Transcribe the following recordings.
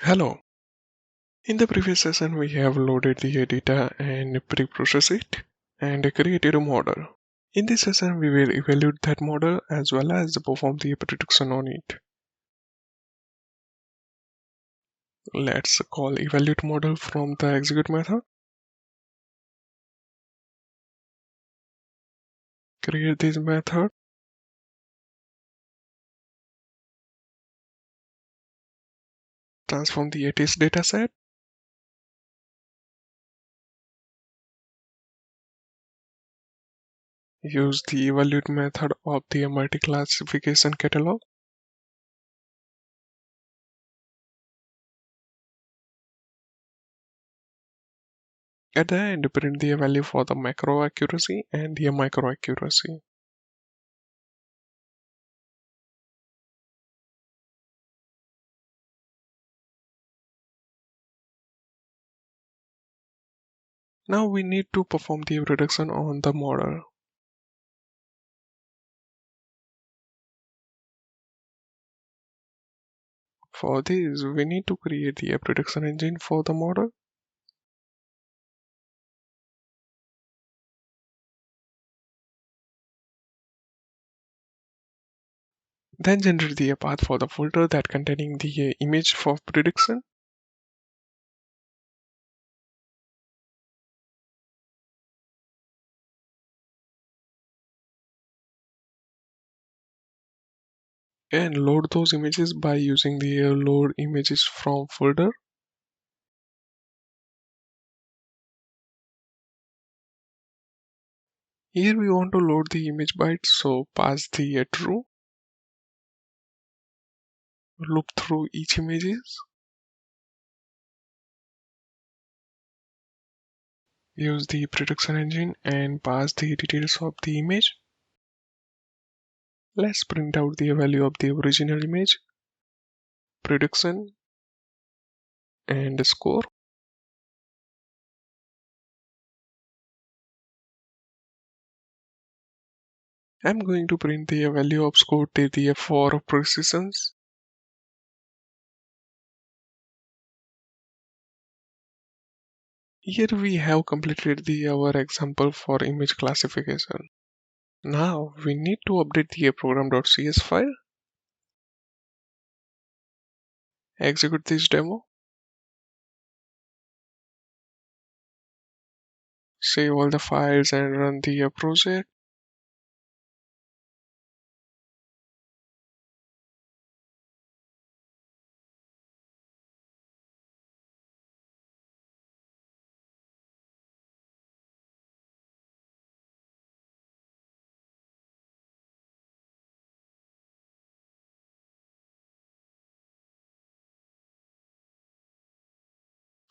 Hello. In the previous session, we have loaded the data and pre-processed it and created a model. In this session, we will evaluate that model as well as perform the prediction on it. Let's call evaluate model from the execute method. Create this method. Transform the ATS dataset. Use the evaluate method of the multi-classification catalog. At the end, print the value for the macro accuracy and the micro accuracy. Now we need to perform the prediction on the model. For this, we need to create the prediction engine for the model. Then generate the path for the folder that containing the image for prediction. And load those images by using the load images from folder. Here we want to load the image bytes, so pass the true. Loop through each images. Use the prediction engine and pass the details of the image. Let's print out the value of the original image, prediction, and score. I'm going to print the value of score to the for precisions. Here we have completed our example for image classification. Now we need to update the program.cs file. Execute this demo. Save all the files and run the project.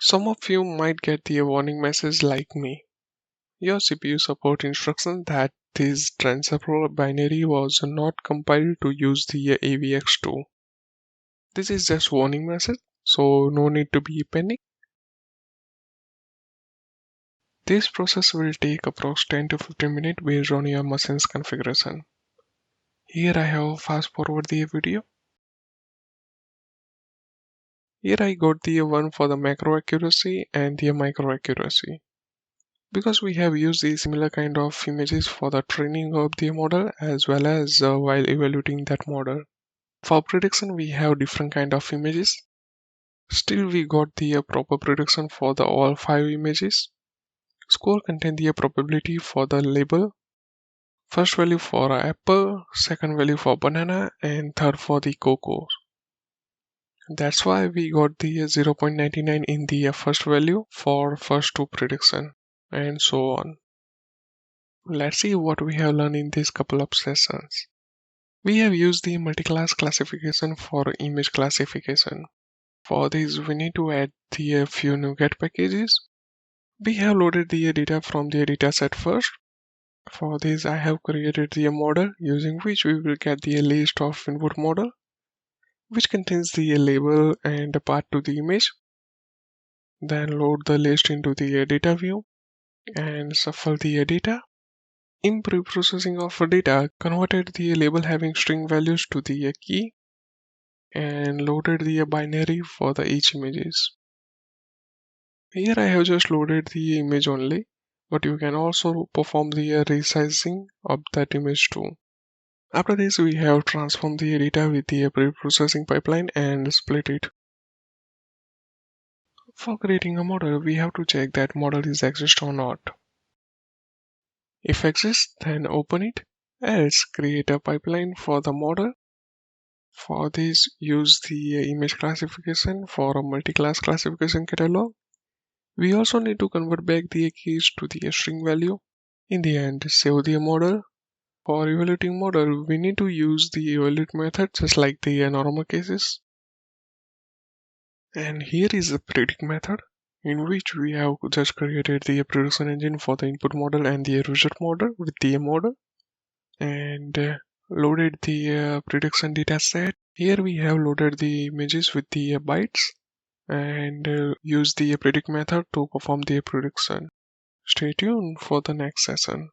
Some of you might get the warning message like me. Your CPU support instruction that this transfer binary was not compiled to use the AVX2. This is just warning message, so no need to be panic. This process will take approx 10 to 15 minutes based on your machine's configuration. Here I have fast forward the video. Here I got the one for the macro accuracy and the micro accuracy. Because we have used the similar kind of images for the training of the model as well as while evaluating that model. For prediction we have different kind of images. Still we got the proper prediction for the all 5 images. Score contain the probability for the label. First value for apple, second value for banana, and third for the cocoa. That's why we got the 0.99 in the first value for first two prediction, and so on. Let's see what we have learned in these couple of sessions. We have used the multi-class classification for image classification. For this, we need to add the few NuGet packages. We have loaded the data from the dataset first. For this, I have created the model using which we will get the list of input model, which contains the label and a path to the image. Then load the list into the data view and shuffle the data. In pre-processing of data, converted the label having string values to the key and loaded the binary for the each images. Here I have just loaded the image only, but you can also perform the resizing of that image too. After this, we have transformed the data with the pre-processing pipeline and split it. For creating a model, we have to check that model is exist or not. If exists, then open it. Else, create a pipeline for the model. For this, use the image classification for a multi-class classification catalog. We also need to convert back the keys to the string value. In the end, save the model. For evaluating model, we need to use the evaluate method just like the normal cases. And here is the predict method, in which we have just created the prediction engine for the input model and the result model with the model, and loaded the prediction data set. Here we have loaded the images with the bytes and use the predict method to perform the prediction. Stay tuned for the next session.